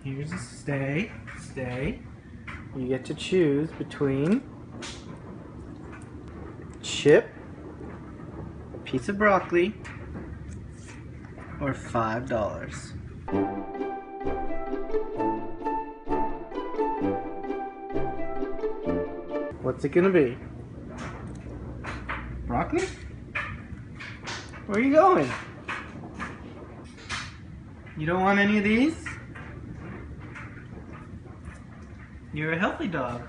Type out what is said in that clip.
Here's a stay. You get to choose between chip, a piece of broccoli, or $5. What's it gonna be? Broccoli? Where are you going? You don't want any of these? You're a healthy dog.